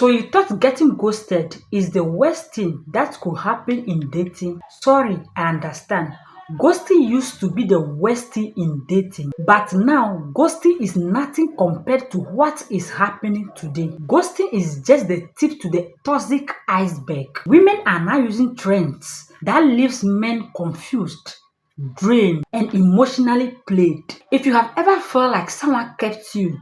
So you thought getting ghosted is the worst thing that could happen in dating? Sorry, I understand. Ghosting used to be the worst thing in dating, but now ghosting is nothing compared to what is happening today. Ghosting is just the tip to the toxic iceberg. Women are now using trends that leaves men confused, drained, and emotionally played. If you have ever felt like someone kept you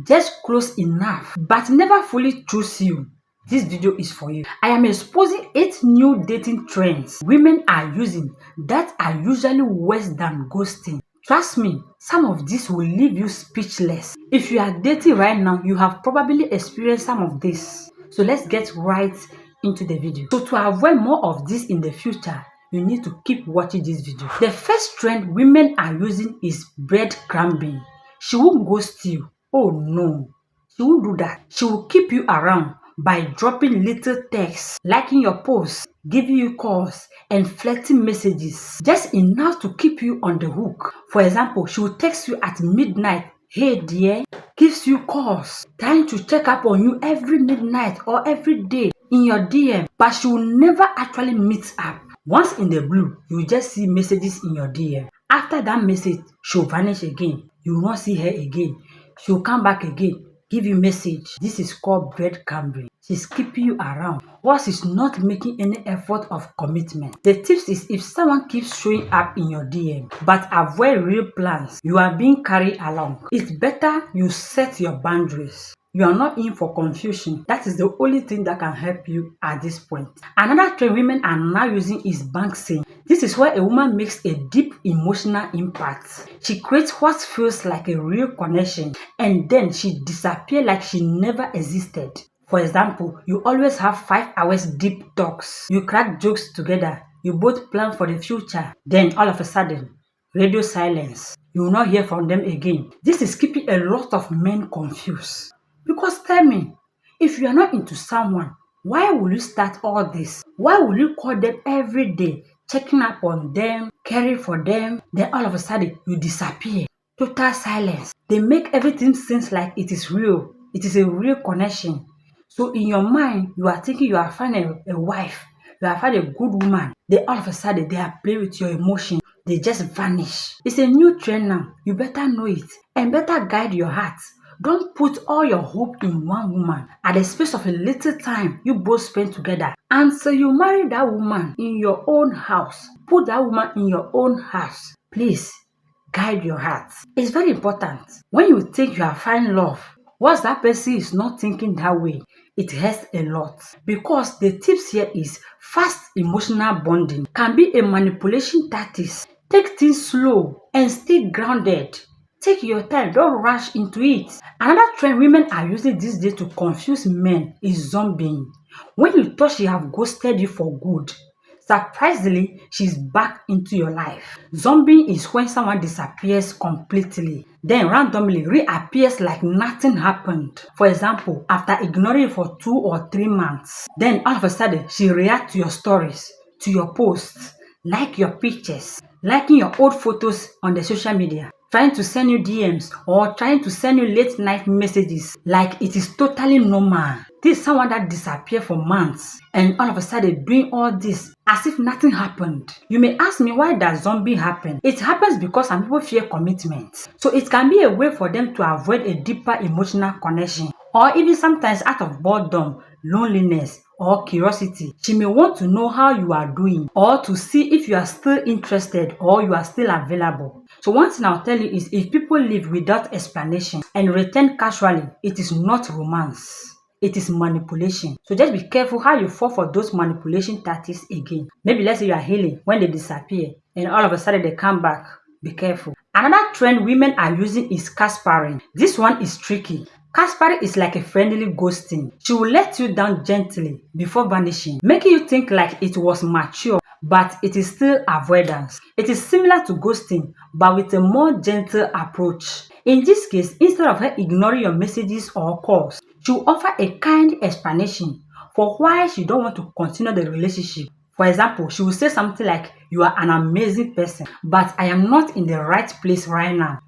just close enough but never fully chose you, this video is for you. I am exposing 8 new dating trends women are using that are usually worse than ghosting. Trust me, some of these will leave you speechless. If you are dating right now, you have probably experienced some of this. So let's get right into the video. So to avoid more of this in the future, you need to keep watching this video. The first trend women are using is breadcrumbing. She won't ghost you. Oh no, she won't do that. She will keep you around by dropping little texts, liking your posts, giving you calls, and flirting messages, just enough to keep you on the hook. For example, she will text you at midnight, "Hey dear," gives you calls, trying to check up on you every midnight or every day in your DM, but she will never actually meet up. Once in the blue, you just see messages in your DM. After that message, she'll vanish again. You will not see her again. She'll come back again, give you message. This is called breadcrumbing. She's keeping you around while she's not making any effort of commitment. The tips is, if someone keeps showing up in your DM but avoid real plans, you are being carried along. It's better you set your boundaries. You are not in for confusion. That is the only thing that can help you at this point. Another trend women are now using is banksying. This is where a woman makes a deep emotional impact. She creates what feels like a real connection and then she disappears like she never existed. For example, you always have 5 hours deep talks. You crack jokes together. You both plan for the future. Then all of a sudden, radio silence. You will not hear from them again. This is keeping a lot of men confused. Because tell me, if you are not into someone, why will you start all this? Why will you call them every day, checking up on them, caring for them? Then all of a sudden, you disappear. Total silence. They make everything seem like it is real. It is a real connection. So in your mind, you are thinking you are finding a wife. You are finding a good woman. Then all of a sudden, they are playing with your emotions. They just vanish. It's a new trend now. You better know it and better guide your heart. Don't put all your hope in one woman. At the space of a little time you both spend together, until you marry that woman in your own house. Put that woman in your own house. Please, guide your heart. It's very important. When you think you are finding love, once that person is not thinking that way, it hurts a lot. Because the tips here is fast emotional bonding can be a manipulation tactics. Take things slow and stay grounded. Take your time, don't rush into it. Another trend women are using these days to confuse men is zombieing. When you thought she have ghosted you for good, surprisingly, she's back into your life. Zombieing is when someone disappears completely, then randomly reappears like nothing happened. For example, after ignoring you for 2 or 3 months, then all of a sudden, she reacts to your stories, to your posts, like your pictures, liking your old photos on the social media, trying to send you DMs or trying to send you late night messages like it is totally normal. This is someone that disappeared for months and all of a sudden doing all this as if nothing happened. You may ask me, why does zombie happen? It happens because some people fear commitment. So it can be a way for them to avoid a deeper emotional connection, or even sometimes out of boredom, loneliness, or curiosity. She may want to know how you are doing or to see if you are still interested or you are still available. So one thing I'll tell you is, if people leave without explanation and return casually, it is not romance. It is manipulation. So just be careful how you fall for those manipulation tactics again. Maybe let's say you are healing when they disappear and all of a sudden they come back. Be careful. Another trend women are using is caspering. This one is tricky. Caspering is like a friendly ghosting. She will let you down gently before vanishing, making you think like it was mature, but it is still avoidance. It is similar to ghosting, but with a more gentle approach. In this case, instead of her ignoring your messages or calls, she will offer a kind explanation for why she don't want to continue the relationship. For example, she will say something like, "You are an amazing person, but I am not in the right place right now."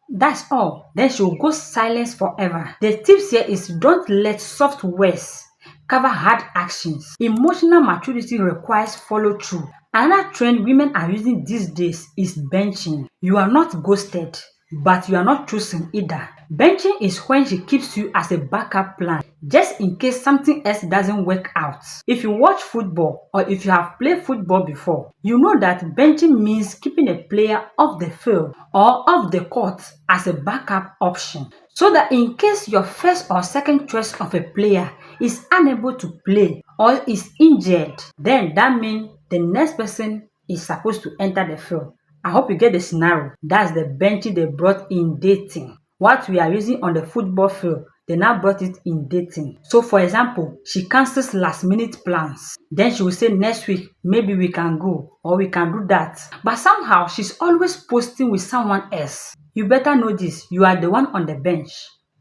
That's all. Then she will go silent forever. The tips here is, don't let soft words cover hard actions. Emotional maturity requires follow through. Another trend women are using these days is benching. You are not ghosted, but you are not chosen either. Benching is when she keeps you as a backup plan, just in case something else doesn't work out. If you watch football or if you have played football before, you know that benching means keeping a player off the field or off the court as a backup option. So that in case your first or second choice of a player is unable to play or is injured, then that means the next person is supposed to enter the field. I hope you get the scenario. That's the benching they brought in dating. What we are using on the football field, they now brought it in dating. So for example, she cancels last minute plans. Then she will say next week, maybe we can go or we can do that. But somehow she's always posting with someone else. You better know this. You are the one on the bench.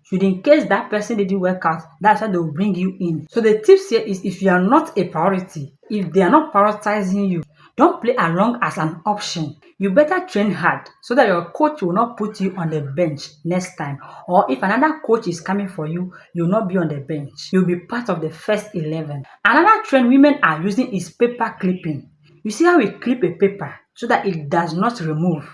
Should in case that person didn't work out, that's why they will bring you in. So the tips here is if you are not a priority, if they are not prioritizing you, don't play along as an option. You better train hard so that your coach will not put you on the bench next time. Or if another coach is coming for you, you will not be on the bench. You'll be part of the first 11. Another trend women are using is paper clipping. You see how we clip a paper so that it does not remove.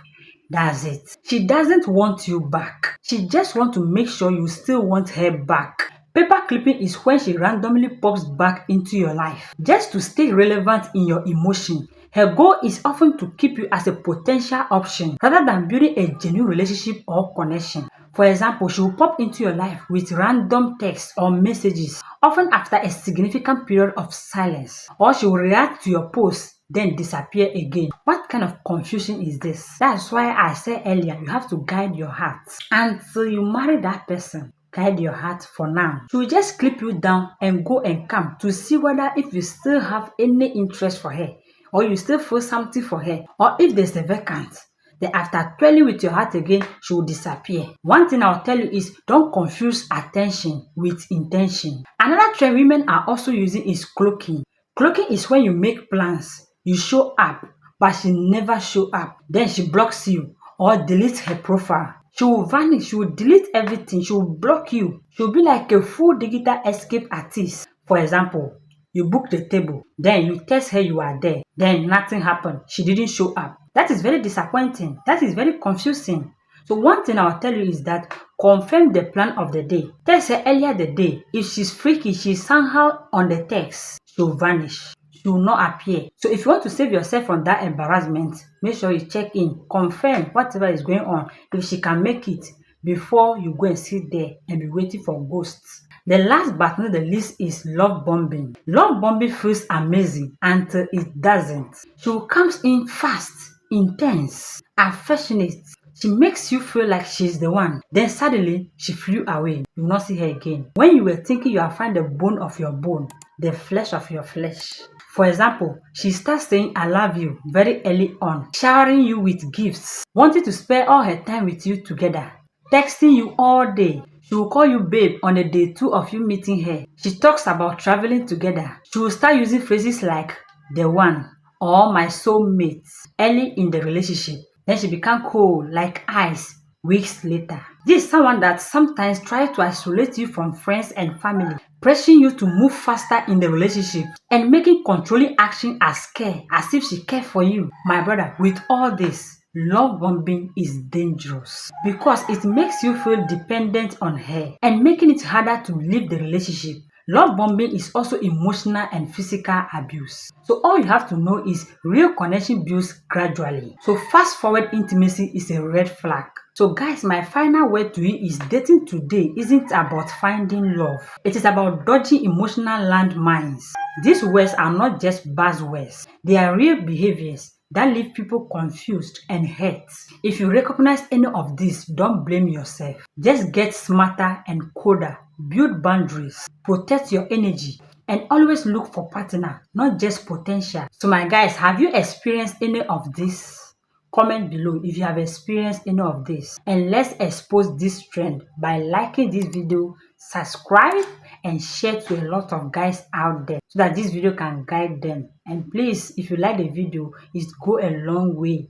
That's it. She doesn't want you back. She just wants to make sure you still want her back. Paper clipping is when she randomly pops back into your life just to stay relevant in your emotion. Her goal is often to keep you as a potential option rather than building a genuine relationship or connection. For example, she will pop into your life with random texts or messages, often after a significant period of silence, or she will react to your posts then disappear again. What kind of confusion is this? That's why I said earlier, you have to guide your heart. Until you marry that person, guide your heart for now. She will just clip you down and go and come to see whether if you still have any interest for her, or you still feel something for her, or if there's a vacant. Then after dwelling with your heart again, she will disappear. One thing I'll tell you is don't confuse attention with intention. Another trend women are also using is cloaking. Cloaking is when you make plans, you show up, but she never show up. Then she blocks you or deletes her profile. She will vanish, she will delete everything, she will block you. She will be like a full digital escape artist. For example, you book the table, then you text her you are there, then nothing happened. She didn't show up. That is very disappointing. That is very confusing. So one thing I'll tell you is that confirm the plan of the day. Text her earlier the day. If she's freaky, she's somehow on the text, she'll vanish. She will not appear. So if you want to save yourself from that embarrassment, make sure you check in, confirm whatever is going on. If she can make it before you go and sit there and be waiting for ghosts. The last but not the least is love bombing. Love bombing feels amazing until it doesn't. She comes in fast, intense, affectionate. She makes you feel like she's the one. Then suddenly, she flew away. You will not see her again. When you were thinking you have found the bone of your bone, the flesh of your flesh. For example, she starts saying I love you very early on, showering you with gifts, wanting to spend all her time with you together, texting you all day. She will call you babe on the day 2 of you meeting her. She talks about traveling together. She will start using phrases like the one or my soulmate early in the relationship. Then she become cold like ice weeks later. This is someone that sometimes tries to isolate you from friends and family, pressuring you to move faster in the relationship and making controlling action as care, as if she cares for you. My brother, with all this, love bombing is dangerous because it makes you feel dependent on her and making it harder to leave the relationship. Love bombing is also emotional and physical abuse. So all you have to know is real connection builds gradually. So fast forward intimacy is a red flag. So guys, my final word to you is dating today isn't about finding love. It is about dodging emotional landmines. These words are not just buzzwords. They are real behaviors that leave people confused and hurt. If you recognize any of these, don't blame yourself. Just get smarter and colder. Build boundaries. Protect your energy. And always look for partner, not just potential. So my guys, have you experienced any of this? Comment below if you have experienced any of this. And let's expose this trend by liking this video, subscribe, and share to a lot of guys out there so that this video can guide them. And please, if you like the video, it go a long way.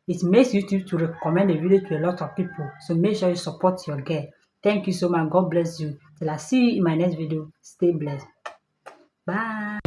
It makes YouTube to recommend the video to a lot of people. So make sure you support your girl. Thank you so much. God bless you. Till I see you in my next video. Stay blessed. Bye.